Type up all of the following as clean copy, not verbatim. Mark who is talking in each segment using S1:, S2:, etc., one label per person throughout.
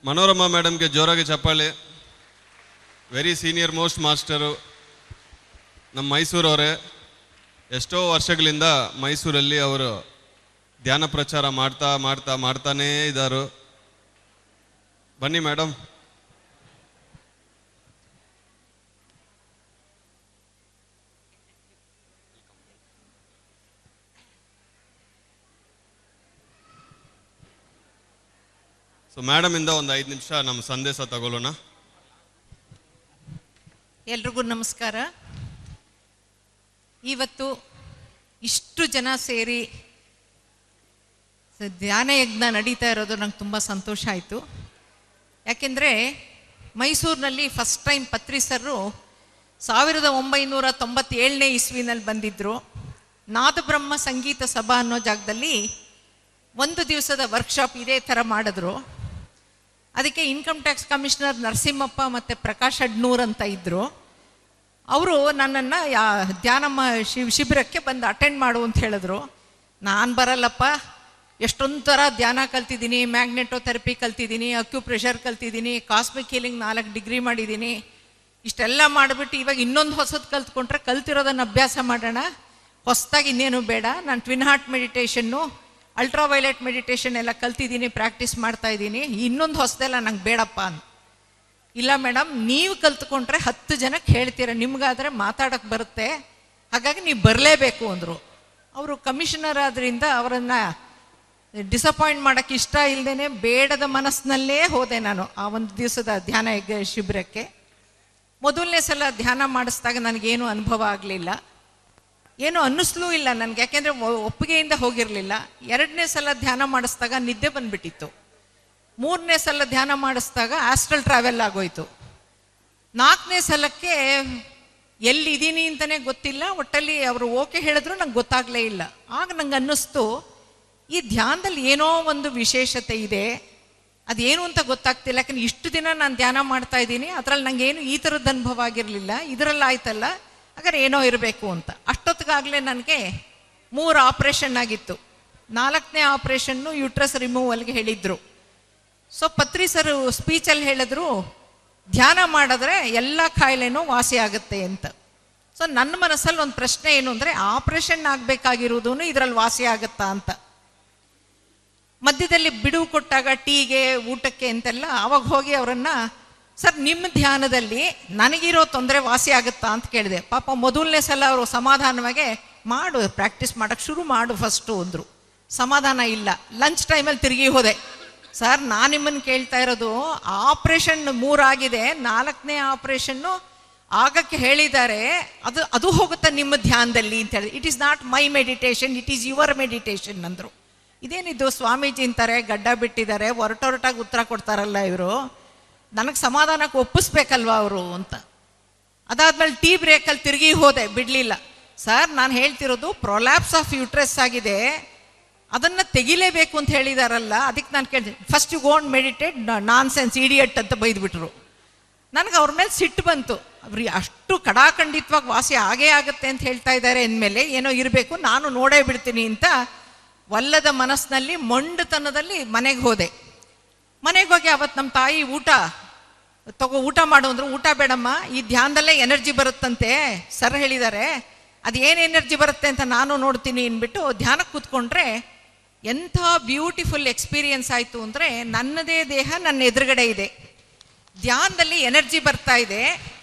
S1: ಮನೋರಮಾ ಮೇಡಮ್ಗೆ ಜೋರಾಗಿ ಚಪ್ಪಾಳೆ. Very senior most master, ನಮ್ಮ ಮೈಸೂರವರೇ. ಎಷ್ಟೋ ವರ್ಷಗಳಿಂದ ಮೈಸೂರಲ್ಲಿ ಅವರು ಧ್ಯಾನ ಪ್ರಚಾರ ಮಾಡ್ತಾನೇ ಇದ್ದಾರೆ. ಬನ್ನಿ ಮೇಡಮ್. ಸೊ ಮೇಡಮ್ ಇಂದ ಒಂದು 5 ನಿಮಿಷ ನಮ್ಮ ಸಂದೇಶ ತಗೊಳ್ಳೋಣ.
S2: ಎಲ್ರಿಗೂ ನಮಸ್ಕಾರ. ಇವತ್ತು ಇಷ್ಟು ಜನ ಸೇರಿ ಧ್ಯಾನ ಯಜ್ಞ ನಡೀತಾ ಇರೋದು ನಂಗೆ ತುಂಬ ಸಂತೋಷ ಆಯಿತು. ಯಾಕೆಂದರೆ ಮೈಸೂರಿನಲ್ಲಿ ಫಸ್ಟ್ ಟೈಮ್ ಪತ್ರಿ ಸರ್ರು 1997ನೇ ಇಸ್ವಿನಲ್ಲಿ ಬಂದಿದ್ದರು. ನಾದಬ್ರಹ್ಮ ಸಂಗೀತ ಸಭಾ ಅನ್ನೋ ಜಾಗದಲ್ಲಿ ಒಂದು ದಿವಸದ ವರ್ಕ್ಶಾಪ್ ಇದೇ ಥರ ಮಾಡಿದ್ರು. ಅದಕ್ಕೆ ಇನ್ಕಮ್ ಟ್ಯಾಕ್ಸ್ ಕಮಿಷನರ್ ನರಸಿಂಹಪ್ಪ ಮತ್ತು ಪ್ರಕಾಶ್ ಅಡ್ನೂರ್ ಅಂತ ಇದ್ದರು. ಅವರು ನನ್ನನ್ನು ಧ್ಯಾನ ಶಿಬಿರಕ್ಕೆ ಬಂದು ಅಟೆಂಡ್ ಮಾಡು ಅಂತ ಹೇಳಿದ್ರು. ನಾನು ಬರಲ್ಲಪ್ಪ, ಎಷ್ಟೊಂದು ಥರ ಧ್ಯಾನ ಕಲ್ತಿದ್ದೀನಿ, ಮ್ಯಾಗ್ನೆಟೋಥೆರಪಿ ಕಲ್ತಿದ್ದೀನಿ, ಅಕ್ಯುಪ್ರೆಷರ್ ಕಲ್ತಿದ್ದೀನಿ, ಕಾಸ್ಮಿಕ್ ಹೀಲಿಂಗ್ 4 ಡಿಗ್ರಿ ಮಾಡಿದ್ದೀನಿ. ಇಷ್ಟೆಲ್ಲ ಮಾಡಿಬಿಟ್ಟು ಇವಾಗ ಇನ್ನೊಂದು ಹೊಸದು ಕಲ್ತ್ಕೊಂಡ್ರೆ ಕಲ್ತಿರೋದನ್ನು ಅಭ್ಯಾಸ ಮಾಡೋಣ, ಹೊಸದಾಗಿ ಇನ್ನೇನು ಬೇಡ. ನಾನು ಟ್ವಿನ್ ಹಾರ್ಟ್ ಮೆಡಿಟೇಷನ್ನು, ಅಲ್ಟ್ರಾವೈಲೆಟ್ ಮೆಡಿಟೇಷನ್ ಎಲ್ಲ ಕಲ್ತಿದ್ದೀನಿ, ಪ್ರಾಕ್ಟೀಸ್ ಮಾಡ್ತಾ ಇದ್ದೀನಿ, ಇನ್ನೊಂದು ಹೊಸದೆಲ್ಲ ನಂಗೆ ಬೇಡಪ್ಪ ಅಂತ. ಇಲ್ಲ ಮೇಡಮ್, ನೀವು ಕಲ್ತ್ಕೊಂಡ್ರೆ 10 ಜನಕ್ಕೆ ಹೇಳ್ತೀರ, ನಿಮ್ಗಾದರೆ ಮಾತಾಡೋಕ್ಕೆ ಬರುತ್ತೆ, ಹಾಗಾಗಿ ನೀವು ಬರಲೇಬೇಕು ಅಂದರು. ಅವರು ಕಮಿಷನರ್ ಆದ್ರಿಂದ ಅವರನ್ನು ಡಿಸಪಾಯಿಂಟ್ ಮಾಡೋಕ್ಕೆ ಇಷ್ಟ ಇಲ್ಲದೇ ಬೇಡದ ಮನಸ್ಸಿನಲ್ಲೇ ಹೋದೆ ನಾನು ಆ ಒಂದು ದಿವಸದ ಧ್ಯಾನ ಶಿಬಿರಕ್ಕೆ. ಮೊದಲನೇ ಸಲ ಧ್ಯಾನ ಮಾಡಿಸಿದಾಗ ನನಗೇನು ಅನುಭವ ಆಗಲಿಲ್ಲ, ಏನು ಅನ್ನಿಸ್ಲೂ ಇಲ್ಲ ನನಗೆ, ಯಾಕೆಂದರೆ ಒಪ್ಪಿಗೆಯಿಂದ ಹೋಗಿರಲಿಲ್ಲ. 2ನೇ ಸಲ ಧ್ಯಾನ ಮಾಡಿಸಿದಾಗ ನಿದ್ದೆ ಬಂದುಬಿಟ್ಟಿತ್ತು. 3ನೇ ಸಲ ಧ್ಯಾನ ಮಾಡಿಸಿದಾಗ ಆಸ್ಟ್ರಲ್ ಟ್ರಾವೆಲ್ ಆಗೋಯ್ತು. 4ನೇ ಸಲಕ್ಕೆ ಎಲ್ಲಿದ್ದೀನಿ ಅಂತಲೇ ಗೊತ್ತಿಲ್ಲ. ಒಟ್ಟಲ್ಲಿ ಅವರು ಓಕೆ ಹೇಳಿದ್ರು ನಂಗೆ ಗೊತ್ತಾಗಲೇ ಇಲ್ಲ. ಆಗ ನಂಗೆ ಅನ್ನಿಸ್ತು, ಈ ಧ್ಯಾನದಲ್ಲಿ ಏನೋ ಒಂದು ವಿಶೇಷತೆ ಇದೆ, ಅದೇನು ಅಂತ ಗೊತ್ತಾಗ್ತಿಲ್ಲ. ಯಾಕಂದ್ರೆ ಇಷ್ಟು ದಿನ ನಾನು ಧ್ಯಾನ ಮಾಡ್ತಾ ಇದ್ದೀನಿ, ಅದರಲ್ಲಿ ನನಗೇನು ಈ ಥರದ್ದು ಅನುಭವ ಆಗಿರಲಿಲ್ಲ, ಇದರಲ್ಲಿ ಆಯ್ತಲ್ಲ, ಹಾಗಾದ್ರೆ ಏನೋ ಇರಬೇಕು ಅಂತ. ಅಷ್ಟೊತ್ತಿಗಾಗಲೇ ನನಗೆ 3 ಆಪ್ರೇಷನ್ ಆಗಿತ್ತು. 4ನೇ ಆಪ್ರೇಷನ್ನು ಯೂಟ್ರಸ್ ರಿಮೂವಲ್ಗೆ ಹೇಳಿದ್ರು. ಸೊ ಪತ್ರಿ ಸರ್ ಸ್ಪೀಚಲ್ಲಿ ಹೇಳಿದ್ರು, ಧ್ಯಾನ ಮಾಡಿದ್ರೆ ಎಲ್ಲ ಕಾಯಿಲೆನೂ ವಾಸಿ ಆಗುತ್ತೆ ಅಂತ. ಸೊ ನನ್ನ ಮನಸ್ಸಲ್ಲಿ ಒಂದು ಪ್ರಶ್ನೆ ಏನು ಅಂದರೆ, ಆಪ್ರೇಷನ್ ಆಗಬೇಕಾಗಿರೋದು ಇದರಲ್ಲಿ ವಾಸಿ ಆಗುತ್ತಾ ಅಂತ. ಮಧ್ಯದಲ್ಲಿ ಬಿಡುವು ಕೊಟ್ಟಾಗ ಟೀಗೆ ಊಟಕ್ಕೆ ಅಂತೆಲ್ಲ ಅವಾಗ ಹೋಗಿ ಅವರನ್ನು, ಸರ್ ನಿಮ್ಮ ಧ್ಯಾನದಲ್ಲಿ ನನಗಿರೋ ತೊಂದರೆ ವಾಸಿ ಆಗುತ್ತಾ ಅಂತ ಕೇಳಿದೆ. ಪಾಪ ಮೊದಲನೇ ಸಲ ಅವರು ಸಮಾಧಾನವಾಗಿ ಮಾಡು, ಪ್ರಾಕ್ಟೀಸ್ ಮಾಡೋಕ್ಕೆ ಶುರು ಮಾಡು ಫಸ್ಟು ಅಂದರು. ಸಮಾಧಾನ ಇಲ್ಲ. ಲಂಚ್ ಟೈಮಲ್ಲಿ ತಿರುಗಿ ಹೋದೆ, ಸರ್ ನಾನು ನಿಮ್ಮನ್ನು ಕೇಳ್ತಾ ಇರೋದು, ಆಪ್ರೇಷನ್ 3 ಆಗಿದೆ, 4ನೇ ಆಪ್ರೇಷನ್ನು ಆಗಕ್ಕೆ ಹೇಳಿದ್ದಾರೆ, ಅದು ಹೋಗುತ್ತಾ ನಿಮ್ಮ ಧ್ಯಾನದಲ್ಲಿ ಅಂತ ಹೇಳಿದೆ. It is not my meditation, it is your meditation ಅಂದರು. ಇದೇನಿದು ಸ್ವಾಮೀಜಿ ಅಂತಾರೆ, ಗಡ್ಡ ಬಿಟ್ಟಿದ್ದಾರೆ, ಹೊರಟೊರಟಾಗಿ ಉತ್ತರ ಕೊಡ್ತಾರಲ್ಲ ಇವರು, ನನಗೆ ಸಮಾಧಾನಕ್ಕೆ ಒಪ್ಪಿಸ್ಬೇಕಲ್ವ ಅವರು ಅಂತ. ಅದಾದ್ಮೇಲೆ ಟೀ ಬ್ರೇಕಲ್ಲಿ ತಿರುಗಿ ಹೋದೆ, ಬಿಡಲಿಲ್ಲ. ಸರ್ ನಾನು ಹೇಳ್ತಿರೋದು ಪ್ರೊಲ್ಯಾಪ್ಸ್ ಆಫ್ ಯೂಟ್ರಸ್ ಆಗಿದೆ, ಅದನ್ನು ತೆಗಿಲೇಬೇಕು ಅಂತ ಹೇಳಿದಾರಲ್ಲ, ಅದಕ್ಕೆ ನಾನು ಕೇಳಿದೆ. First you go and meditate, nonsense idiot ಅಂತ ಬೈದ್ಬಿಟ್ರು. ನನಗೆ ಅವ್ರ ಮೇಲೆ ಸಿಟ್ಟು ಬಂತು. ಅವ್ರಿಗೆ ಅಷ್ಟು ಕಡಾಖಂಡಿತವಾಗಿ ವಾಸಿ ಆಗೇ ಆಗುತ್ತೆ ಅಂತ ಹೇಳ್ತಾ ಇದ್ದಾರೆ ಅಂದಮೇಲೆ ಏನೋ ಇರಬೇಕು, ನಾನು ನೋಡೇ ಬಿಡ್ತೀನಿ ಅಂತ ಒಲ್ಲದ ಮನಸ್ಸಿನಲ್ಲಿ ಮೊಂಡುತನದಲ್ಲಿ ಮನೆಗೆ ಹೋದೆ. ಮನೆಗೆ ಹೋಗಿ ಅವತ್ತು ನಮ್ಮ ತಾಯಿ ಊಟ ಮಾಡು ಅಂದರು. ಊಟ ಬೇಡಮ್ಮ, ಈ ಧ್ಯಾನದಲ್ಲೇ ಎನರ್ಜಿ ಬರುತ್ತಂತೆ ಸರ್ ಹೇಳಿದ್ದಾರೆ, ಅದೇನು ಎನರ್ಜಿ ಬರುತ್ತೆ ಅಂತ ನಾನು ನೋಡ್ತೀನಿ ಅಂದ್ಬಿಟ್ಟು ಧ್ಯಾನಕ್ಕೆ ಕೂತ್ಕೊಂಡ್ರೆ ಎಂಥ ಬ್ಯೂಟಿಫುಲ್ ಎಕ್ಸ್ಪೀರಿಯನ್ಸ್ ಆಯಿತು ಅಂದರೆ, ನನ್ನದೇ ದೇಹ ನನ್ನ ಎದುರುಗಡೆ ಇದೆ, ಧ್ಯಾನದಲ್ಲಿ ಎನರ್ಜಿ ಬರ್ತಾ ಇದೆ.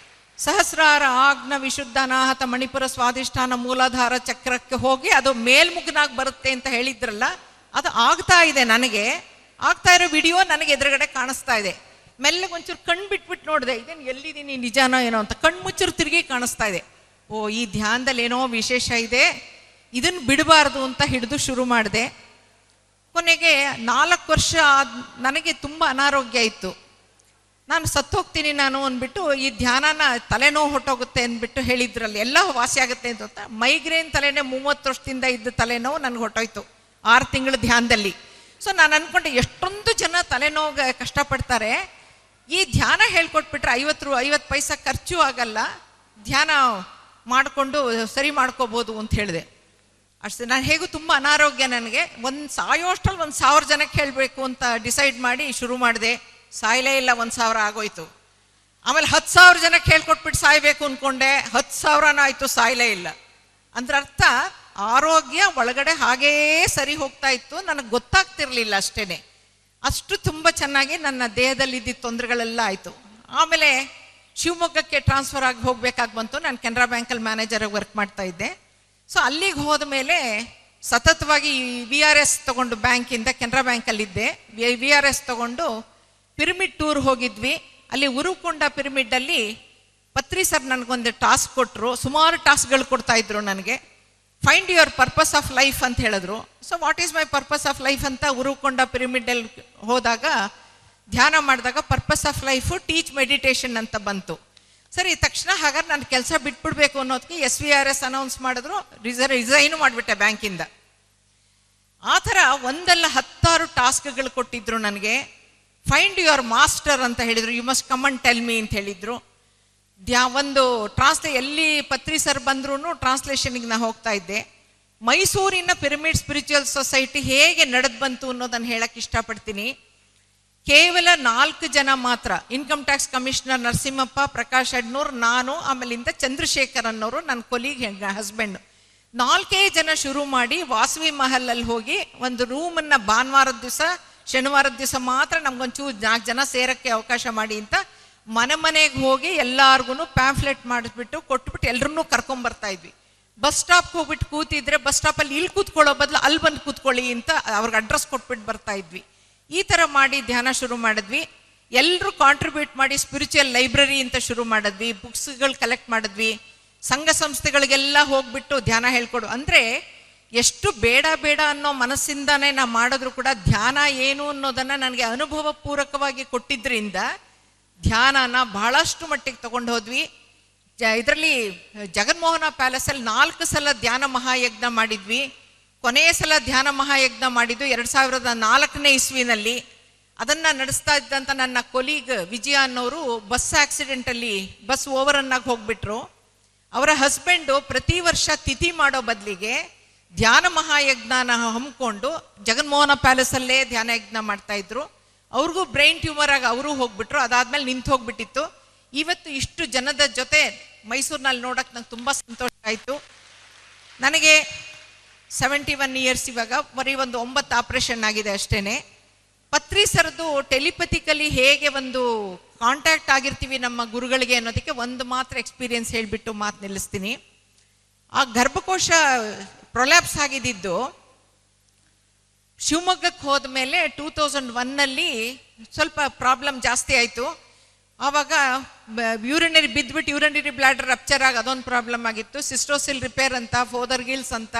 S2: ಸಹಸ್ರಾರ ಆಜ್ಞ ವಿಶುದ್ಧ ಅನಾಹತ ಮಣಿಪುರ ಸ್ವಾಧಿಷ್ಠಾನ ಮೂಲಾಧಾರ ಚಕ್ರಕ್ಕೆ ಹೋಗಿ ಅದು ಮೇಲ್ಮುಖನಾಗಿ ಬರುತ್ತೆ ಅಂತ ಹೇಳಿದ್ರಲ್ಲ, ಅದು ಆಗ್ತಾ ಇದೆ. ನನಗೆ ಆಗ್ತಾ ಇರೋ ವಿಡಿಯೋ ನನಗೆ ಎದುರುಗಡೆ ಕಾಣಿಸ್ತಾ ಇದೆ. ಮೆಲ್ಲಗೆ ಒಂಚೂರು ಕಣ್ಣು ಬಿಟ್ಬಿಟ್ಟು ನೋಡಿದೆ, ಇದೇನು ಎಲ್ಲಿದ್ದೀನಿ ನಿಜಾನೋ ಏನೋ ಅಂತ. ಕಣ್ಣು ಮುಚ್ಚರು ತಿರುಗಿ ಕಾಣಿಸ್ತಾ ಇದೆ. ಓ, ಈ ಧ್ಯಾನದಲ್ಲಿ ಏನೋ ವಿಶೇಷ ಇದೆ, ಇದನ್ನು ಬಿಡಬಾರ್ದು ಅಂತ ಹಿಡಿದು ಶುರು ಮಾಡಿದೆ. ಕೊನೆಗೆ 4 ವರ್ಷ ನನಗೆ ತುಂಬ ಅನಾರೋಗ್ಯ ಇತ್ತು. ನಾನು ಸತ್ತೋಗ್ತೀನಿ ನಾನು ಅಂದ್ಬಿಟ್ಟು ಈ ಧ್ಯಾನನ ತಲೆನೋವು ಹೊಟ್ಟೋಗುತ್ತೆ ಅಂದ್ಬಿಟ್ಟು ಹೇಳಿದ್ರಲ್ಲಿ, ಎಲ್ಲ ವಾಸಿ ಆಗುತ್ತೆ ಅಂತ. ಮೈಗ್ರೇನ್ ತಲೆನೇ 30 ವರ್ಷದಿಂದ ಇದ್ದ ತಲೆನೋವು ನನಗೆ ಹೊಟ್ಟೋಯ್ತು 6 ತಿಂಗಳ ಧ್ಯಾನದಲ್ಲಿ. ಸೊ ನಾನು ಅಂದ್ಕೊಂಡೆ, ಎಷ್ಟೊಂದು ಜನ ತಲೆನೋವು ಕಷ್ಟಪಡ್ತಾರೆ, ಈ ಧ್ಯಾನ ಹೇಳ್ಕೊಟ್ಬಿಟ್ರೆ 50 ಪೈಸಾ ಖರ್ಚು ಆಗಲ್ಲ, ಧ್ಯಾನ ಮಾಡಿಕೊಂಡು ಸರಿ ಮಾಡ್ಕೋಬೋದು ಅಂತ ಹೇಳಿದೆ. ಅಷ್ಟೇ. ನಾನು ಹೇಗೂ ತುಂಬ ಅನಾರೋಗ್ಯ ನನಗೆ, ಸಾಯೋಷ್ಟಲ್ಲಿ 1000 ಜನಕ್ಕೆ ಹೇಳಬೇಕು ಅಂತ ಡಿಸೈಡ್ ಮಾಡಿ ಶುರು ಮಾಡಿದೆ. ಸಾಯಲೇ ಇಲ್ಲ, 1,000 ಆಗೋಯ್ತು. ಆಮೇಲೆ 10,000 ಜನಕ್ಕೆ ಹೇಳ್ಕೊಟ್ಬಿಟ್ಟು ಸಾಯ್ಬೇಕು ಅನ್ಕೊಂಡೆ, 10,000 ಆಯ್ತು, ಸಾಯಲೇ ಇಲ್ಲ. ಅಂದ್ರೆ ಅರ್ಥ ಆರೋಗ್ಯ ಒಳಗಡೆ ಹಾಗೇ ಸರಿ ಹೋಗ್ತಾ ಇತ್ತು, ನನಗೆ ಗೊತ್ತಾಗ್ತಿರ್ಲಿಲ್ಲ ಅಷ್ಟೇನೆ. ಅಷ್ಟು ತುಂಬ ಚೆನ್ನಾಗಿ ನನ್ನ ದೇಹದಲ್ಲಿ ಇದ್ದಿದ್ದ ತೊಂದರೆಗಳೆಲ್ಲ ಆಯಿತು. ಆಮೇಲೆ ಶಿವಮೊಗ್ಗಕ್ಕೆ ಟ್ರಾನ್ಸ್ಫರ್ ಆಗಿ ಹೋಗ್ಬೇಕಾಗಿ ಬಂತು. ನಾನು ಕೆನರಾ ಬ್ಯಾಂಕಲ್ಲಿ ಮ್ಯಾನೇಜರಾಗಿ ವರ್ಕ್ ಮಾಡ್ತಾ ಇದ್ದೆ. ಸೊ ಅಲ್ಲಿಗೆ ಹೋದ ಮೇಲೆ ಸತತವಾಗಿ VRS ತಗೊಂಡು, ಬ್ಯಾಂಕಿಂದ ಕೆನರಾ ಬ್ಯಾಂಕಲ್ಲಿದ್ದೆ, VRS ತಗೊಂಡು ಪಿರಮಿಡ್ ಟೂರ್ ಹೋಗಿದ್ವಿ. ಅಲ್ಲಿ ಉರುಕೊಂಡ ಪಿರಮಿಡ್ಡಲ್ಲಿ ಪತ್ರಿ ಸರ್ ನನಗೊಂದು ಟಾಸ್ಕ್ ಕೊಟ್ಟರು. ಸುಮಾರು ಟಾಸ್ಕ್ಗಳು ಕೊಡ್ತಾ ಇದ್ರು ನನಗೆ. Find your purpose of life ಅಂತ ಹೇಳಿದ್ರು. So what is my purpose of life ಅಂತ ಉರುಕೊಂಡ ಪಿರಮಿಡ್ಡಲ್ಲಿ ಹೋದಾಗ ಧ್ಯಾನ ಮಾಡಿದಾಗ purpose of life teach meditation ಅಂತ ಬಂತು. ಸರಿ, ತಕ್ಷಣ ಹಾಗಾದ್ರೆ ನಾನು ಕೆಲಸ ಬಿಟ್ಬಿಡ್ಬೇಕು ಅನ್ನೋದಕ್ಕೆ SVRS ಅನೌನ್ಸ್ ಮಾಡಿದ್ರು. ರಿಸೈನು ಮಾಡಿಬಿಟ್ಟೆ ಬ್ಯಾಂಕಿಂದ. ಆ ಥರ ಒಂದಲ್ಲ 10 ಟಾಸ್ಕ್ಗಳು ಕೊಟ್ಟಿದ್ರು ನನಗೆ. ಫೈಂಡ್ ಯುವರ್ ಮಾಸ್ಟರ್ ಅಂತ ಹೇಳಿದರು. You must come and tell me ಅಂತ ಹೇಳಿದರು. ಒಂದು ಎಲ್ಲಿ ಪತ್ರಿ ಸರ್ ಬಂದ್ರೂ ಟ್ರಾನ್ಸ್ಲೇಷನ್ಗೆ ನಾ ಹೋಗ್ತಾ ಇದ್ದೆ. ಮೈಸೂರಿನ ಪಿರಮಿಡ್ ಸ್ಪಿರಿಚುವಲ್ ಸೊಸೈಟಿ ಹೇಗೆ ನಡೆದು ಬಂತು ಅನ್ನೋದನ್ನು ಹೇಳಕ್ಕೆ ಇಷ್ಟಪಡ್ತೀನಿ. ಕೇವಲ 4 ಜನ ಮಾತ್ರ, income tax commissioner Narasimhappa, Prakash Adnoor, ನಾನು, ಆಮೇಲಿಂದ ಚಂದ್ರಶೇಖರ್ ಅನ್ನೋರು ನನ್ನ ಕೊಲೀಗ್ ಹಸ್ಬೆಂಡ್. 4 ಜನ ಶುರು ಮಾಡಿ ವಾಸವಿ ಮಹಲಲ್ಲಿ ಹೋಗಿ ಒಂದು ರೂಮನ್ನು ಭಾನುವಾರದ ದಿವಸ, ಶನಿವಾರದ ದಿವಸ ಮಾತ್ರ ನಮ್ಗೊಂಚೂರು 4 ಜನ ಸೇರಕ್ಕೆ ಅವಕಾಶ ಮಾಡಿ ಅಂತ ಮನೆಗೆ ಹೋಗಿ ಎಲ್ಲಾರ್ಗು ಪ್ಯಾಂಫ್ಲೆಟ್ ಮಾಡಿಸ್ಬಿಟ್ಟು ಕೊಟ್ಬಿಟ್ಟು ಎಲ್ಲರನ್ನೂ ಕರ್ಕೊಂಬರ್ತಾ ಇದ್ವಿ. ಬಸ್ ಸ್ಟಾಪ್ಗೆ ಹೋಗ್ಬಿಟ್ಟು ಕೂತಿದ್ರೆ ಬಸ್ ಸ್ಟಾಪಲ್ಲಿ ಇಲ್ಲಿ ಕೂತ್ಕೊಳ್ಳೋ ಬದಲು ಅಲ್ಲಿ ಬಂದು ಕೂತ್ಕೊಳ್ಳಿ ಅಂತ ಅವ್ರಿಗೆ ಅಡ್ರೆಸ್ ಕೊಟ್ಬಿಟ್ಟು ಬರ್ತಾ ಇದ್ವಿ. ಈ ಥರ ಮಾಡಿ ಧ್ಯಾನ ಶುರು ಮಾಡಿದ್ವಿ. ಎಲ್ಲರೂ ಕಾಂಟ್ರಿಬ್ಯೂಟ್ ಮಾಡಿ ಸ್ಪಿರಿಚುವಲ್ ಲೈಬ್ರರಿ ಅಂತ ಶುರು ಮಾಡಿದ್ವಿ. ಬುಕ್ಸ್ಗಳು ಕಲೆಕ್ಟ್ ಮಾಡಿದ್ವಿ. ಸಂಘ ಸಂಸ್ಥೆಗಳಿಗೆಲ್ಲ ಹೋಗ್ಬಿಟ್ಟು ಧ್ಯಾನ ಹೇಳ್ಕೊಡು. ಅಂದರೆ ಎಷ್ಟು ಬೇಡ ಅನ್ನೋ ಮನಸ್ಸಿಂದಾನೇ ನಾ ಮಾಡಿದ್ರು ಕೂಡ ಧ್ಯಾನ ಏನು ಅನ್ನೋದನ್ನು ನನಗೆ ಅನುಭವ ಪೂರ್ವಕವಾಗಿ ಕೊಟ್ಟಿದ್ದರಿಂದ ಧ್ಯಾನನ ಬಹಳಷ್ಟು ಮಟ್ಟಿಗೆ ತಗೊಂಡು ಹೋದ್ವಿ. ಇದರಲ್ಲಿ ಜಗನ್ಮೋಹನ ಪ್ಯಾಲೇಸಲ್ಲಿ 4 ಸಲ ಧ್ಯಾನ ಮಹಾಯಜ್ಞ ಮಾಡಿದ್ವಿ. ಕೊನೆಯ ಸಲ ಧ್ಯಾನ ಮಹಾಯಜ್ಞ ಮಾಡಿದ್ದು 2004ನೇ ಇಸ್ವಿನಲ್ಲಿ. ಅದನ್ನು ನಡೆಸ್ತಾ ಇದ್ದಂಥ ನನ್ನ ಕೊಲೀಗ್ ವಿಜಯ ಅನ್ನೋರು ಬಸ್ ಆಕ್ಸಿಡೆಂಟಲ್ಲಿ ಬಸ್ ಓವರನ್ನಾಗಿ ಹೋಗ್ಬಿಟ್ರು. ಅವರ ಹಸ್ಬೆಂಡು ಪ್ರತಿ ವರ್ಷ ತಿಥಿ ಮಾಡೋ ಬದಲಿಗೆ ಧ್ಯಾನ ಮಹಾಯಜ್ಞನ ಹಮ್ಮಿಕೊಂಡು ಜಗನ್ಮೋಹನ ಪ್ಯಾಲೇಸಲ್ಲೇ ಧ್ಯಾನ ಯಜ್ಞ ಮಾಡ್ತಾ ಇದ್ರು. ಅವ್ರಿಗೂ ಬ್ರೈನ್ ಟ್ಯೂಮರ್ ಆಗಿ ಅವರು ಹೋಗ್ಬಿಟ್ರು. ಅದಾದ್ಮೇಲೆ ನಿಂತು ಹೋಗ್ಬಿಟ್ಟಿತ್ತು. ಇವತ್ತು ಇಷ್ಟು ಜನದ ಜೊತೆ ಮೈಸೂರಿನಲ್ಲಿ ನೋಡಕ್ಕೆ ನಂಗೆ ತುಂಬ ಸಂತೋಷ ಆಯಿತು. ನನಗೆ 71 ಇಯರ್ಸ್. ಇವಾಗ ಬರೀ ಒಂದು 9 ಆಪರೇಷನ್ ಆಗಿದೆ ಅಷ್ಟೇನೆ. ಪತ್ರಿ ಸರ್ದು ಟೆಲಿಪತಿಕಲಿ ಹೇಗೆ ಒಂದು ಕಾಂಟ್ಯಾಕ್ಟ್ ಆಗಿರ್ತೀವಿ ನಮ್ಮ ಗುರುಗಳಿಗೆ ಅನ್ನೋದಕ್ಕೆ ಒಂದು ಮಾತ್ರ ಎಕ್ಸ್ಪೀರಿಯನ್ಸ್ ಹೇಳಿಬಿಟ್ಟು ಮಾತು ನಿಲ್ಲಿಸ್ತೀನಿ. ಆ ಗರ್ಭಕೋಶ ಪ್ರೊಲ್ಯಾಪ್ಸ್ ಆಗಿದ್ದು ಶಿವಮೊಗ್ಗಕ್ಕೆ ಹೋದ ಮೇಲೆ 2001ನಲ್ಲಿ ಸ್ವಲ್ಪ ಪ್ರಾಬ್ಲಮ್ ಜಾಸ್ತಿ ಆಯಿತು. ಆವಾಗ ಯೂರಿನರಿ ಬಿದ್ದುಬಿಟ್ಟು ಯೂರಿನರಿ ಬ್ಲಾಡರ್ ರಪ್ಚರ್ ಆಗಿ ಅದೊಂದು ಪ್ರಾಬ್ಲಮ್ ಆಗಿತ್ತು. ಸಿಸ್ಟೋಸಿಲ್ ರಿಪೇರ್ ಅಂತ, ಫೋದರ್ ಗಿಲ್ಸ್ ಅಂತ,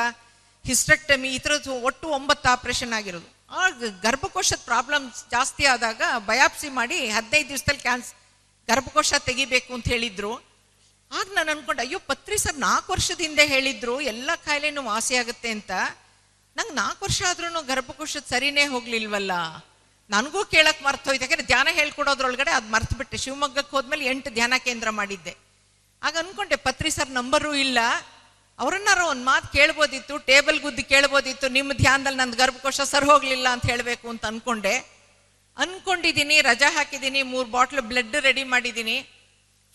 S2: ಹಿಸ್ಟೆಕ್ಟಮಿ, ಈ ಥರದ್ದು ಒಟ್ಟು 9 ಆಪರೇಷನ್ ಆಗಿರೋದು. ಆ ಗರ್ಭಕೋಶದ ಪ್ರಾಬ್ಲಮ್ ಜಾಸ್ತಿ ಆದಾಗ ಬಯಾಪ್ಸಿ ಮಾಡಿ 15 ದಿವಸದಲ್ಲಿ ಗರ್ಭಕೋಶ ತೆಗಿಬೇಕು ಅಂತ ಹೇಳಿದ್ರು. ಆಗ ನಾನು ಅನ್ಕೊಂಡೆ, ಅಯ್ಯೋ ಪತ್ರಿ ಸರ್ 4 ವರ್ಷದ ಹಿಂದೆ ಹೇಳಿದ್ರು ಎಲ್ಲ ಕಾಯಿಲೆನೂ ವಾಸಿ ಆಗುತ್ತೆ ಅಂತ. ನಂಗೆ 4 ವರ್ಷ ಆದ್ರೂ ಗರ್ಭಕೋಶದ ಸರಿನೇ ಹೋಗ್ಲಿಲ್ವಲ್ಲ. ನನಗೂ ಕೇಳಕ್ಕೆ ಮರ್ತೋಯ್ತು. ಯಾಕಂದ್ರೆ ಧ್ಯಾನ ಹೇಳ್ಕೊಡೋದ್ರೊಳಗಡೆ ಅದು ಮರ್ತು ಬಿಟ್ಟೆ. ಶಿವಮೊಗ್ಗಕ್ಕೆ ಹೋದ್ಮೇಲೆ 8 ಧ್ಯಾನ ಕೇಂದ್ರ ಮಾಡಿದ್ದೆ. ಆಗ ಅನ್ಕೊಂಡೆ ಪತ್ರಿ ಸರ್ ನಂಬರು ಇಲ್ಲ, ಅವರನ್ನಾರು ಒಂದು ಮಾತು ಕೇಳ್ಬೋದಿತ್ತು, ಟೇಬಲ್ ಗುದ್ದಿ ಕೇಳ್ಬೋದಿತ್ತು, ನಿಮ್ಮ ಧ್ಯಾನದಲ್ಲಿ ನಂದು ಗರ್ಭಕೋಶ ಸರ್ ಹೋಗ್ಲಿಲ್ಲ ಅಂತ ಹೇಳಬೇಕು ಅಂತ ಅನ್ಕೊಂಡಿದ್ದೀನಿ. ರಜಾ ಹಾಕಿದ್ದೀನಿ, 3 ಬಾಟ್ಲು ಬ್ಲಡ್ ರೆಡಿ ಮಾಡಿದ್ದೀನಿ.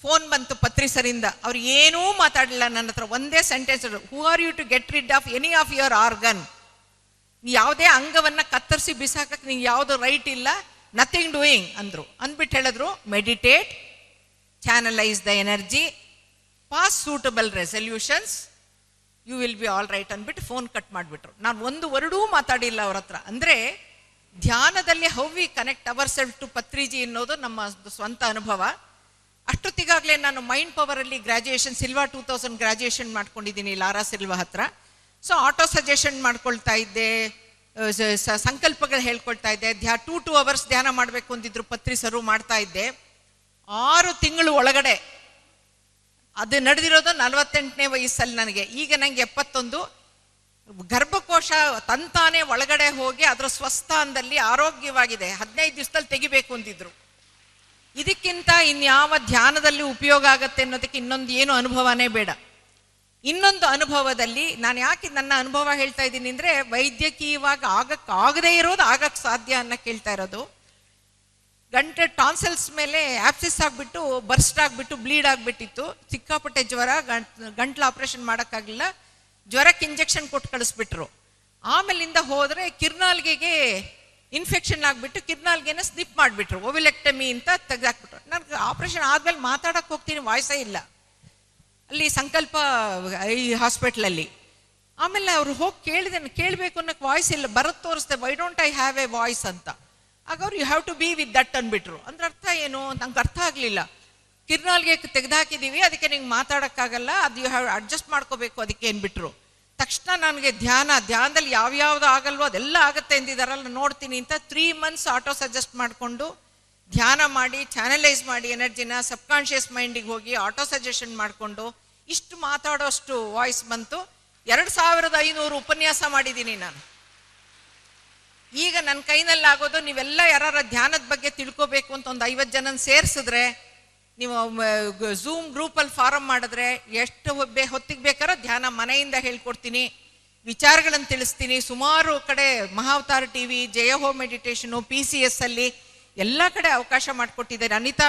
S2: ಫೋನ್ ಬಂತು ಪತ್ರಿ ಸರಿಂದ. ಅವ್ರು ಏನೂ ಮಾತಾಡಲಿಲ್ಲ ನನ್ನ ಹತ್ರ. ಒಂದೇ sentence, who are you to get rid of any of your organ. ಯಾವುದೇ ಅಂಗವನ್ನ ಕತ್ತರಿಸಿ ಬಿಸಾಕಕ್ಕೆ ನಿಂಗೆ ಯಾವುದು ರೈಟ್ ಇಲ್ಲ, ನಥಿಂಗ್ ಡೂಯಿಂಗ್ ಅಂದ್ರು. ಅಂದ್ಬಿಟ್ಟು ಹೇಳಿದ್ರು, meditate, channelise the energy, pass suitable resolutions, you will be all right ಅಂದ್ಬಿಟ್ಟು ಫೋನ್ ಕಟ್ ಮಾಡಿಬಿಟ್ರು. ನಾನು ಒಂದು ವರ್ಡೂ ಮಾತಾಡಿಲ್ಲ ಅವ್ರ ಹತ್ರ. ಅಂದರೆ ಧ್ಯಾನದಲ್ಲಿ how we connect our self to Patriji ಅನ್ನೋದು ನಮ್ಮ ಸ್ವಂತ ಅನುಭವ. ಅಷ್ಟೊತ್ತಿಗಾಗಲೇ ನಾನು ಮೈಂಡ್ ಪವರಲ್ಲಿ ಗ್ರಾಜುಯೇಷನ್, ಸಿಲ್ವಾ 2000 ಗ್ರಾಜುಯೇಷನ್ ಮಾಡ್ಕೊಂಡಿದ್ದೀನಿ ಲಾರಾ ಸಿಲ್ವಾ ಹತ್ರ. ಸೊ ಆಟೋ ಸಜೆಷನ್ ಮಾಡ್ಕೊಳ್ತಾ ಇದ್ದೆ, ಸಂಕಲ್ಪಗಳು ಹೇಳ್ಕೊಳ್ತಾ ಇದ್ದೆ. 2 ಅವರ್ಸ್ ಧ್ಯಾನ ಮಾಡಬೇಕು ಅಂದಿದ್ರು ಪತ್ರಿ ಸರು, ಮಾಡ್ತಾ ಇದ್ದೆ. 6 ತಿಂಗಳು ಒಳಗಡೆ ಅದು ನಡೆದಿರೋದು 48ನೇ ವಯಸ್ಸಲ್ಲಿ ನನಗೆ. ಈಗ ನಂಗೆ 71. ಗರ್ಭಕೋಶ ತಂತಾನೆ ಒಳಗಡೆ ಹೋಗಿ ಅದರ ಸ್ವಸ್ಥಾನದಲ್ಲಿ ಆರೋಗ್ಯವಾಗಿದೆ. 15 ದಿವಸದಲ್ಲಿ ತೆಗಿಬೇಕು ಅಂತಿದ್ರು. ಇದಕ್ಕಿಂತ ಇನ್ಯಾವ ಧ್ಯಾನದಲ್ಲಿ ಉಪಯೋಗ ಆಗತ್ತೆ ಅನ್ನೋದಕ್ಕೆ ಇನ್ನೊಂದು ಏನು ಅನುಭವನೇ ಬೇಡ. ಇನ್ನೊಂದು ಅನುಭವದಲ್ಲಿ ನಾನು ಯಾಕೆ ನನ್ನ ಅನುಭವ ಹೇಳ್ತಾ ಇದ್ದೀನಿ ಅಂದರೆ, ವೈದ್ಯಕೀಯವಾಗಿ ಆಗದೇ ಇರೋದು ಆಗಕ್ಕೆ ಸಾಧ್ಯ ಅನ್ನೋ ಕೇಳ್ತಾ ಇರೋದು. ಗಂಟೆ ಟಾನ್ಸಲ್ಸ್ ಮೇಲೆ ಆಪ್ಸಿಸ್ ಆಗಿಬಿಟ್ಟು ಬರ್ಸ್ಟ್ ಆಗಿಬಿಟ್ಟು ಬ್ಲೀಡ್ ಆಗಿಬಿಟ್ಟಿತ್ತು. ಸಿಕ್ಕಾಪಟ್ಟೆ ಜ್ವರ, ಗಂಟ್ಲು ಆಪರೇಷನ್ ಮಾಡೋಕ್ಕಾಗಲಿಲ್ಲ. ಜ್ವರಕ್ಕೆ ಇಂಜೆಕ್ಷನ್ ಕೊಟ್ಟು ಕಳಿಸ್ಬಿಟ್ರು. ಆಮೇಲಿಂದ ಹೋದರೆ ಕಿರ್ನಾಲ್ಗೆಗೆ ಇನ್ಫೆಕ್ಷನ್ ಆಗಿಬಿಟ್ಟು ಕಿರ್ನಾಲ್ಗೆನ ಸ್ನಿಪ್ ಮಾಡಿಬಿಟ್ರು. ಓವಿಲೆಕ್ಟಮಿ ಅಂತ ತೆಗೆದಾಕ್ಬಿಟ್ರು. ನನಗೆ ಆಪರೇಷನ್ ಆದ್ಮೇಲೆ ಮಾತಾಡಕ್ಕೆ ಹೋಗ್ತೀನಿ, ವಾಯ್ಸೇ ಇಲ್ಲ ಅಲ್ಲಿ ಸಂಕಲ್ಪ ಈ ಹಾಸ್ಪಿಟ್ಲಲ್ಲಿ. ಆಮೇಲೆ ಅವ್ರು ಹೋಗಿ ಕೇಳಬೇಕು ಅನ್ನೋಕ್ಕೆ ವಾಯ್ಸ್ ಇಲ್ಲ, ಬರೋದು ತೋರಿಸ್ದೆ, why don't I have a voice ಅಂತ. ಆಗ ಅವ್ರು you have to be with that ಅಂದ್ಬಿಟ್ರು. ಅಂದ್ರೆ ಅರ್ಥ ಏನು ನಂಗೆ ಅರ್ಥ ಆಗಲಿಲ್ಲ. ಕಿರ್ನಾಲ್ಗೆ ತೆಗೆದಾಕಿದ್ದೀವಿ, ಅದಕ್ಕೆ ನಿಂಗೆ ಮಾತಾಡೋಕ್ಕಾಗಲ್ಲ, ಅದು ಯು ಹ್ಯಾವ್ ಅಡ್ಜಸ್ಟ್ ಮಾಡ್ಕೋಬೇಕು ಅದಕ್ಕೆ ಅಂದ್ಬಿಟ್ರು. ತಕ್ಷಣ ನನಗೆ ಧ್ಯಾನದಲ್ಲಿ ಯಾವ್ಯಾವ್ದು ಆಗಲ್ವೋ ಅದೆಲ್ಲ ಆಗುತ್ತೆ ಎಂದಿದಾರಲ್ಲ, ನೋಡ್ತೀನಿ ಅಂತ 3 months ಆಟೋ ಸಜೆಸ್ಟ್ ಮಾಡಿಕೊಂಡು ಧ್ಯಾನ ಮಾಡಿ ಚಾನಲೈಸ್ ಮಾಡಿ ಎನರ್ಜಿನ ಸಬ್ಕಾನ್ಷಿಯಸ್ ಮೈಂಡಿಗೆ ಹೋಗಿ ಆಟೋ ಸಜೆಷನ್ ಮಾಡಿಕೊಂಡು ಇಷ್ಟು ಮಾತಾಡೋಷ್ಟು ವಾಯ್ಸ್ ಬಂತು. 2500 ಉಪನ್ಯಾಸ ಮಾಡಿದ್ದೀನಿ ನಾನು. ಈಗ ನನ್ನ ಕೈನಲ್ಲಿ ಆಗೋದು, ನೀವೆಲ್ಲ ಯಾರು ಧ್ಯಾನದ ಬಗ್ಗೆ ತಿಳ್ಕೋಬೇಕು ಅಂತ ಒಂದು 50 ಜನ ಸೇರಿಸಿದ್ರೆ, ನೀವು ಝೂಮ್ ಗ್ರೂಪಲ್ಲಿ ಫಾರಂ ಮಾಡಿದ್ರೆ ಎಷ್ಟು ಹೊತ್ತಿಗೆ ಬೇಕಾರೋ ಧ್ಯಾನ ಮನೆಯಿಂದ ಹೇಳ್ಕೊಡ್ತೀನಿ, ವಿಚಾರಗಳನ್ನು ತಿಳಿಸ್ತೀನಿ. ಸುಮಾರು ಕಡೆ ಮಹಾವತಾರ ಟಿವಿ, ಜಯ ಹೋಮ್ ಮೆಡಿಟೇಷನು, PCS ಅಲ್ಲಿ ಎಲ್ಲ ಕಡೆ ಅವಕಾಶ ಮಾಡಿಕೊಟ್ಟಿದ್ದಾರೆ. ಅನಿತಾ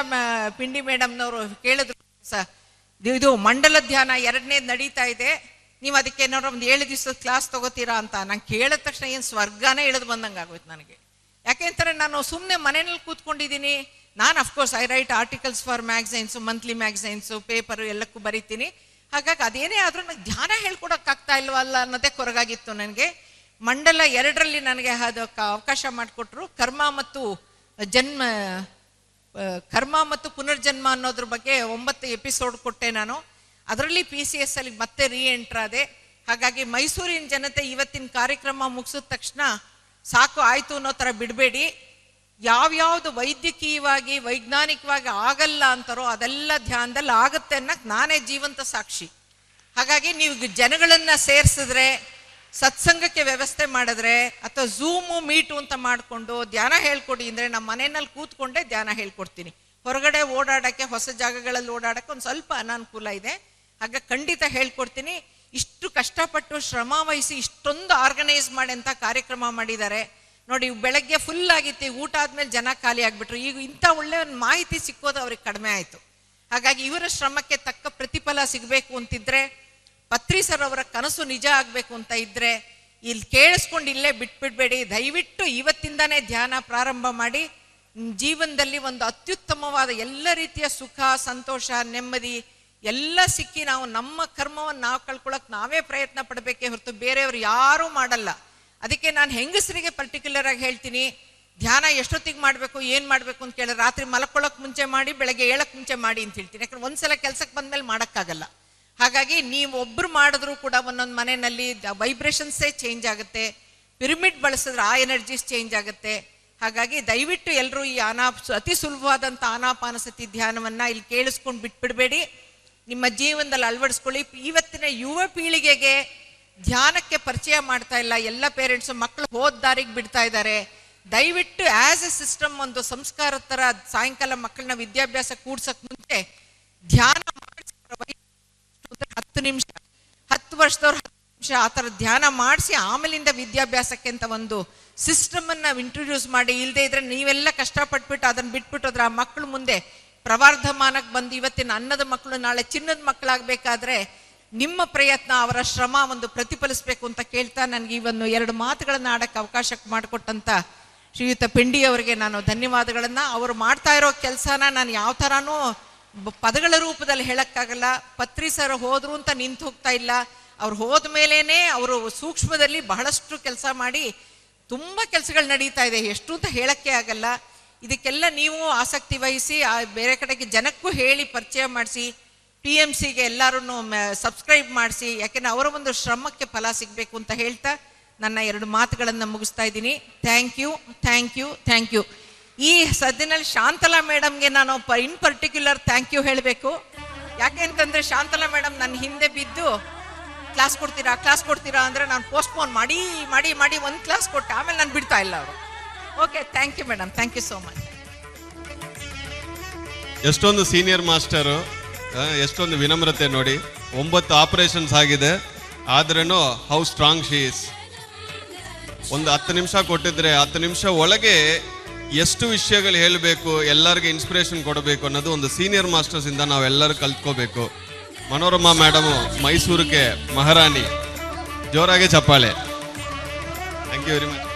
S2: ಪಿಂಡಿ ಮೇಡಮ್ನವರು ಕೇಳಿದ್ರು, ಇದು ಮಂಡಲ ಧ್ಯಾನ 2ನೇದು ನಡೀತಾ ಇದೆ, ನೀವು ಅದಕ್ಕೆ ಏನಾದ್ರು ಒಂದು 7 ದಿವಸದ ಕ್ಲಾಸ್ ತಗೋತೀರಾ ಅಂತ. ನಾನು ಕೇಳಿದ ತಕ್ಷಣ ಏನು ಸ್ವರ್ಗನೇ ಇಳಿದು ಬಂದಂಗೆ ಆಗೋಯ್ತು ನನಗೆ. ಯಾಕೆಂತಾರೆ ನಾನು ಸುಮ್ಮನೆ ಮನೆಯಲ್ಲಿ ಕೂತ್ಕೊಂಡಿದ್ದೀನಿ. ನಾನು of course I write articles for magazines, monthly magazines, paper ಎಲ್ಲಕ್ಕೂ ಬರೀತೀನಿ. ಹಾಗಾಗಿ ಅದೇನೇ ಆದರೂ ನನಗೆ ಧ್ಯಾನ ಹೇಳ್ಕೊಡೋಕ್ಕಾಗ್ತಾ ಇಲ್ವಲ್ಲ ಅನ್ನೋದೇ ಕೊರಗಾಗಿತ್ತು ನನಗೆ. ಮಂಡಲ 2ರಲ್ಲಿ ನನಗೆ ಅದಕ್ಕೆ ಅವಕಾಶ ಮಾಡಿಕೊಟ್ರು. ಕರ್ಮ ಮತ್ತು ಪುನರ್ಜನ್ಮ ಅನ್ನೋದ್ರ ಬಗ್ಗೆ 9 ಎಪಿಸೋಡ್ ಕೊಟ್ಟೆ ನಾನು. ಅದರಲ್ಲಿ PCS ಅಲ್ಲಿ ಮತ್ತೆ ಎಂಟರ್ ಆದೆ. ಹಾಗಾಗಿ ಮೈಸೂರಿನ ಜನತೆ ಇವತ್ತಿನ ಕಾರ್ಯಕ್ರಮ ಮುಗಿಸಿದ ತಕ್ಷಣ ಸಾಕು ಆಯ್ತು ಅನ್ನೋ ಥರ ಬಿಡಬೇಡಿ. ಯಾವ್ಯಾವ್ದು ವೈದ್ಯಕೀಯವಾಗಿ ವೈಜ್ಞಾನಿಕವಾಗಿ ಆಗಲ್ಲ ಅಂತಾರೋ ಅದೆಲ್ಲ ಧ್ಯಾನದಲ್ಲಿ ಆಗುತ್ತೆ ಅನ್ನಕ್ಕೆ ನಾನೇ ಜೀವಂತ ಸಾಕ್ಷಿ. ಹಾಗಾಗಿ ನೀವು ಜನಗಳನ್ನ ಸೇರಿಸಿದ್ರೆ, ಸತ್ಸಂಗಕ್ಕೆ ವ್ಯವಸ್ಥೆ ಮಾಡಿದ್ರೆ, ಅಥವಾ ಝೂಮು ಮೀಟು ಅಂತ ಮಾಡಿಕೊಂಡು ಧ್ಯಾನ ಹೇಳ್ಕೊಡಿ ಅಂದರೆ ನಮ್ಮ ಮನೆಯಲ್ಲಿ ಕೂತ್ಕೊಂಡೇ ಧ್ಯಾನ ಹೇಳ್ಕೊಡ್ತೀನಿ. ಹೊರಗಡೆ ಓಡಾಡೋಕ್ಕೆ, ಹೊಸ ಜಾಗಗಳಲ್ಲಿ ಓಡಾಡೋಕ್ಕೆ ಒಂದು ಸ್ವಲ್ಪ ಅನಾನುಕೂಲ ಇದೆ. ಹಾಗೆ ಖಂಡಿತ ಹೇಳ್ಕೊಡ್ತೀನಿ. ಇಷ್ಟು ಕಷ್ಟಪಟ್ಟು ಶ್ರಮ ವಹಿಸಿ ಇಷ್ಟೊಂದು ಆರ್ಗನೈಸ್ ಮಾಡಿ ಅಂತ ಕಾರ್ಯಕ್ರಮ ಮಾಡಿದ್ದಾರೆ ನೋಡಿ. ಬೆಳಗ್ಗೆ ಫುಲ್ ಆಗಿತ್ತು, ಊಟ ಆದ್ಮೇಲೆ ಜನ ಖಾಲಿ ಆಗ್ಬಿಟ್ರು. ಈಗ ಇಂಥ ಒಳ್ಳೆ ಒಂದು ಮಾಹಿತಿ ಸಿಕ್ಕೋದು ಅವ್ರಿಗೆ ಕಡಿಮೆ ಆಯಿತು. ಹಾಗಾಗಿ ಇವರ ಶ್ರಮಕ್ಕೆ ತಕ್ಕ ಪ್ರತಿಫಲ ಸಿಗಬೇಕು ಅಂತಿದ್ರೆ, ಪತ್ರಿ ಸರ್ ಅವರ ಕನಸು ನಿಜ ಆಗಬೇಕು ಅಂತ ಇದ್ರೆ ಇಲ್ಲಿ ಕೇಳಿಸ್ಕೊಂಡು ಇಲ್ಲೇ ಬಿಟ್ಬಿಡ್ಬೇಡಿ. ದಯವಿಟ್ಟು ಇವತ್ತಿಂದಾನೇ ಧ್ಯಾನ ಪ್ರಾರಂಭ ಮಾಡಿ ಜೀವನದಲ್ಲಿ ಒಂದು ಅತ್ಯುತ್ತಮವಾದ ಎಲ್ಲ ರೀತಿಯ ಸುಖ, ಸಂತೋಷ, ನೆಮ್ಮದಿ ಎಲ್ಲ ಸಿಕ್ಕಿ ನಾವು ನಮ್ಮ ಕರ್ಮವನ್ನು ನಾವು ಕಳ್ಕೊಳ್ಳೋಕೆ ನಾವೇ ಪ್ರಯತ್ನ ಪಡಬೇಕೇ ಹೊರತು ಬೇರೆಯವರು ಯಾರೂ ಮಾಡಲ್ಲ. ಅದಕ್ಕೆ ನಾನು ಹೆಂಗಸರಿಗೆ ಪರ್ಟಿಕ್ಯುಲರ್ ಆಗಿ ಹೇಳ್ತೀನಿ, ಧ್ಯಾನ ಎಷ್ಟೊತ್ತಿಗೆ ಮಾಡಬೇಕು, ಏನು ಮಾಡಬೇಕು ಅಂತ ಕೇಳಿದ್ರೆ ರಾತ್ರಿ ಮಲ್ಕೊಳ್ಳೋಕೆ ಮುಂಚೆ ಮಾಡಿ, ಬೆಳಗ್ಗೆ ಏಳಕ್ಕೆ ಮುಂಚೆ ಮಾಡಿ ಅಂತ ಹೇಳ್ತೀನಿ. ಯಾಕಂದ್ರೆ ಒಂದ್ಸಲ ಕೆಲಸಕ್ಕೆ ಬಂದ್ಮೇಲೆ ಮಾಡೋಕ್ಕಾಗಲ್ಲ. ಹಾಗಾಗಿ ನೀವು ಒಬ್ಬರು ಮಾಡಿದ್ರು ಕೂಡ ಒಂದೊಂದು ಮನೆಯಲ್ಲಿ ವೈಬ್ರೇಷನ್ಸೇ ಚೇಂಜ್ ಆಗುತ್ತೆ. ಪಿರಮಿಡ್ ಬಳಸಿದ್ರೆ ಆ ಎನರ್ಜೀಸ್ ಚೇಂಜ್ ಆಗುತ್ತೆ. ಹಾಗಾಗಿ ದಯವಿಟ್ಟು ಎಲ್ಲರೂ ಈ ಅತಿ ಸುಲಭವಾದಂಥ ಆನಾಪಾನಸತಿ ಧ್ಯಾನವನ್ನು ಇಲ್ಲಿ ಕೇಳಿಸ್ಕೊಂಡು ಬಿಟ್ಬಿಡಬೇಡಿ, ನಿಮ್ಮ ಜೀವನದಲ್ಲಿ ಅಳವಡಿಸ್ಕೊಳ್ಳಿ. ಇವತ್ತಿನ ಯುವ ಪೀಳಿಗೆಗೆ ಧ್ಯಾನಕ್ಕೆ ಪರಿಚಯ ಮಾಡ್ತಾ ಇಲ್ಲ. ಎಲ್ಲ ಪೇರೆಂಟ್ಸು ಮಕ್ಕಳು ಹೋದ ದಾರಿಗೆ ಬಿಡ್ತಾ ಇದ್ದಾರೆ. ದಯವಿಟ್ಟು ಆಸ್ ಎ ಸಿಸ್ಟಮ್ ಒಂದು ಸಂಸ್ಕಾರ ಥರ ಸಾಯಂಕಾಲ ಮಕ್ಕಳನ್ನ ವಿದ್ಯಾಭ್ಯಾಸ ಕೂಡ್ಸಕ್ಕೆ ಮುಂಚೆ ಧ್ಯಾನ ಮಾಡಿಸಿ 10 ನಿಮಿಷ, 10 ವರ್ಷದವ್ರು 10 ನಿಮಿಷ ಆ ಥರ ಧ್ಯಾನ ಮಾಡಿಸಿ ಆಮೇಲಿಂದ ವಿದ್ಯಾಭ್ಯಾಸಕ್ಕೆ ಅಂತ ಒಂದು ಸಿಸ್ಟಮನ್ನು ಇಂಟ್ರೊಡ್ಯೂಸ್ ಮಾಡಿ. ಇಲ್ಲದೆ ಇದ್ರೆ ನೀವೆಲ್ಲ ಕಷ್ಟಪಟ್ಬಿಟ್ಟು ಅದನ್ನು ಬಿಟ್ಬಿಟ್ಟು ಅದ್ರ ಆ ಮಕ್ಕಳು ಮುಂದೆ ಪ್ರವರ್ಧಮಾನಕ್ಕೆ ಬಂದು ಇವತ್ತಿನ ಅನ್ನದ ಮಕ್ಕಳು ನಾಳೆ ಚಿನ್ನದ ಮಕ್ಕಳಾಗಬೇಕಾದ್ರೆ ನಿಮ್ಮ ಪ್ರಯತ್ನ, ಅವರ ಶ್ರಮ ಒಂದು ಪ್ರತಿಫಲಿಸಬೇಕು ಅಂತ ಕೇಳ್ತಾ ನನಗೆ ಈ ಒಂದು 2 ಮಾತುಗಳನ್ನು ಆಡೋಕ್ಕೆ ಅವಕಾಶ ಮಾಡಿಕೊಟ್ಟಂಥ ಶ್ರೀಯುತ ಪಿಂಡಿ ಅವರಿಗೆ ನಾನು ಧನ್ಯವಾದಗಳನ್ನು. ಅವರು ಮಾಡ್ತಾ ಇರೋ ಕೆಲಸನ ನಾನು ಯಾವ ಥರನೂ ಪದಗಳ ರೂಪದಲ್ಲಿ ಹೇಳೋಕ್ಕಾಗಲ್ಲ. ಪತ್ರಿ ಸರ್ ಹೋದ್ರು ಅಂತ ನಿಂತು ಹೋಗ್ತಾ ಇಲ್ಲ. ಅವ್ರು ಹೋದ ಮೇಲೇ ಅವರು ಸೂಕ್ಷ್ಮದಲ್ಲಿ ಬಹಳಷ್ಟು ಕೆಲಸ ಮಾಡಿ ತುಂಬ ಕೆಲಸಗಳು ನಡೀತಾ ಇದೆ. ಎಷ್ಟು ಅಂತ ಹೇಳೋಕ್ಕೆ ಆಗಲ್ಲ. ಇದಕ್ಕೆಲ್ಲ ನೀವು ಆಸಕ್ತಿ ವಹಿಸಿ ಬೇರೆ ಕಡೆಗೆ ಜನಕ್ಕೂ ಹೇಳಿ ಪರಿಚಯ ಮಾಡಿಸಿ, TMCಗೆ ಎಲ್ಲರೂ ಸಬ್ಸ್ಕ್ರೈಬ್ ಮಾಡಿಸಿ. ಯಾಕೆಂದರೆ ಅವರ ಒಂದು ಶ್ರಮಕ್ಕೆ ಫಲ ಸಿಗಬೇಕು ಅಂತ ಹೇಳ್ತಾ ನನ್ನ 2 ಮಾತುಗಳನ್ನು ಮುಗಿಸ್ತಾ ಇದ್ದೀನಿ. Thank you. ಈ ಸದ್ಯದಲ್ಲಿ ಶಾಂತಲಾ ಮೇಡಮ್ಗೆ ನಾನು ಇನ್ ಪರ್ಟಿಕ್ಯುಲರ್ ಥ್ಯಾಂಕ್ ಯು ಹೇಳಬೇಕು. ಯಾಕೆ ಅಂತಂದರೆ ಶಾಂತಲಾ ಮೇಡಮ್ ನನ್ನ ಹಿಂದೆ ಬಿದ್ದು ಕ್ಲಾಸ್ ಕೊಡ್ತೀರಾ ಅಂದರೆ ನಾನು ಪೋಸ್ಟ್ಪೋನ್ ಮಾಡಿ ಒಂದು ಕ್ಲಾಸ್ ಕೊಟ್ಟೆ. ಆಮೇಲೆ ನಾನು ಬಿಡ್ತಾ ಇಲ್ಲ ಅವರು. Okay, thank you madam, thank you so much.
S1: ಎಷ್ಟೊಂದು ಸೀನಿಯರ್ ಮಾಸ್ಟರು, ಎಷ್ಟೊಂದು ವಿನಮ್ರತೆ ನೋಡಿ. 9 ಆಪರೇಷನ್ಸ್ ಆಗಿದೆ, ಆದ್ರೂ ಹೌ ಸ್ಟ್ರಾಂಗ್ ಶಿ ಈಸ್. ಒಂದು 10 ನಿಮಿಷ ಕೊಟ್ಟಿದ್ರೆ 10 ನಿಮಿಷ ಒಳಗೆ ಎಷ್ಟು ವಿಷಯಗಳು ಹೇಳಬೇಕು, ಎಲ್ಲರಿಗೆ ಇನ್ಸ್ಪಿರೇಷನ್ ಕೊಡಬೇಕು ಅನ್ನೋದು ಒಂದು ಸೀನಿಯರ್ ಮಾಸ್ಟರ್ಸ್ ಇಂದ ನಾವೆಲ್ಲರೂ ಕಲ್ತ್ಕೋಬೇಕು. ಮನೋರಮಾ ಮೇಡಮು ಮೈಸೂರಿಗೆ ಮಹಾರಾಣಿ, ಜೋರಾಗಿ ಚಪ್ಪಾಳೆ. Thank you very much.